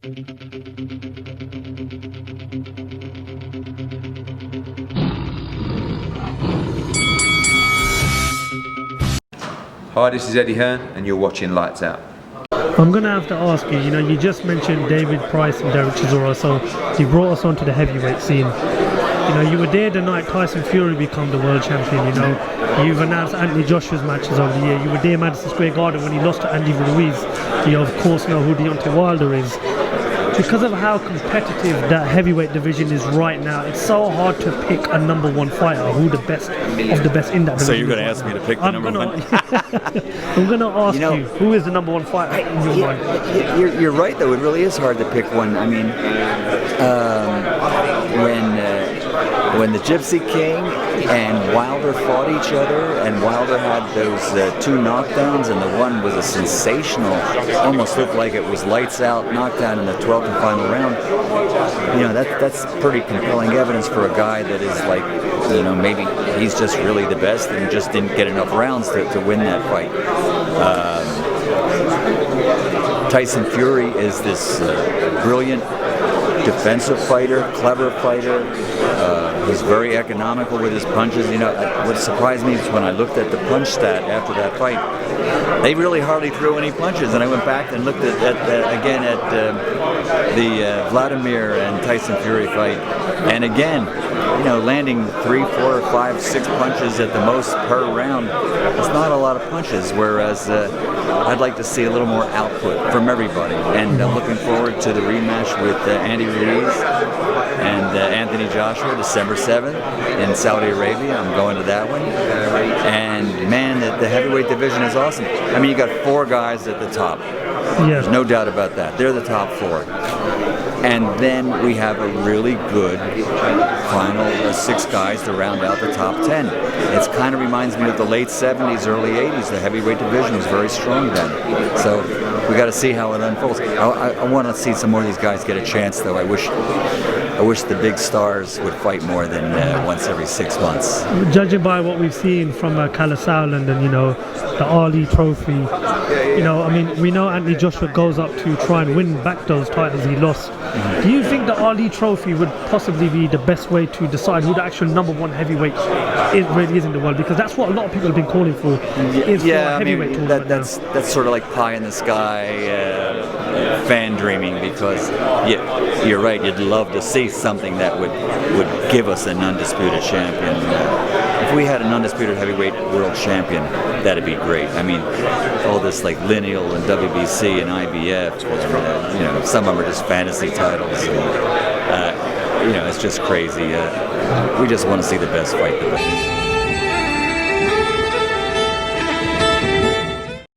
Hi, this is Eddie Hearn, and you're watching Lights Out. I'm going to have to ask you, you just mentioned David Price and Derek Chisora, so you brought us onto the heavyweight scene. You were there the night Tyson Fury became the world champion, You've announced Anthony Joshua's matches over the year. You were there Madison Square Garden when he lost to Andy Ruiz. You of course know who Deontay Wilder is. Because of how competitive that heavyweight division is right now, it's so hard to pick a number one fighter, who the best of the best in that division. So you're going to ask me to pick the number one? I'm going to ask you, who is the number one fighter in your mind? You're right, though. It really is hard to pick one. I mean, when the Gypsy King and Wilder fought each other, and Wilder had those two knockdowns, and the one was a sensational, almost looked like it was lights out knockdown in the 12th and final round. That's pretty compelling evidence for a guy that is like, maybe he's just really the best and just didn't get enough rounds to win that fight. Tyson Fury is this brilliant defensive fighter, clever fighter. He's very economical with his punches. What surprised me is when I looked at the punch stat after that fight, they really hardly threw any punches. And I went back and looked at the Vladimir and Tyson Fury fight, and again, landing 3, 4, 5, 6 punches at the most per round. It's not a lot of punches. Whereas I'd like to see a little more output from everybody. And I'm looking forward to the rematch with Andy Ruiz and Anthony Joshua, December 7th in Saudi Arabia. I'm going to that one. And man, the heavyweight division is awesome. I mean, you got 4 guys at the top. There's no doubt about that. They're the top 4. And then we have a really good final 6 guys to round out the top 10. It kind of reminds me of the late 70s, early 80s. The heavyweight division was very strong then. So we got to see how it unfolds. I want to see some more of these guys get a chance, though. I wish the big stars would fight more than once every 6 months. Judging by what we've seen from Kalle Sauerland and the Ali Trophy, we know Anthony Joshua goes up to try and win back those titles he lost. Do you think the Ali Trophy would possibly be the best way to decide who the actual number one heavyweight really is in the world? Because that's what a lot of people have been calling for. That's sort of like pie in the sky fan dreaming, because you're right. You'd love to see something that would give us an undisputed champion. If we had an undisputed heavyweight world champion, that'd be great. I mean, all this like lineal and WBC and IBF, and, some of them are just fantasy titles. And, it's just crazy. We just want to see the best fight the best.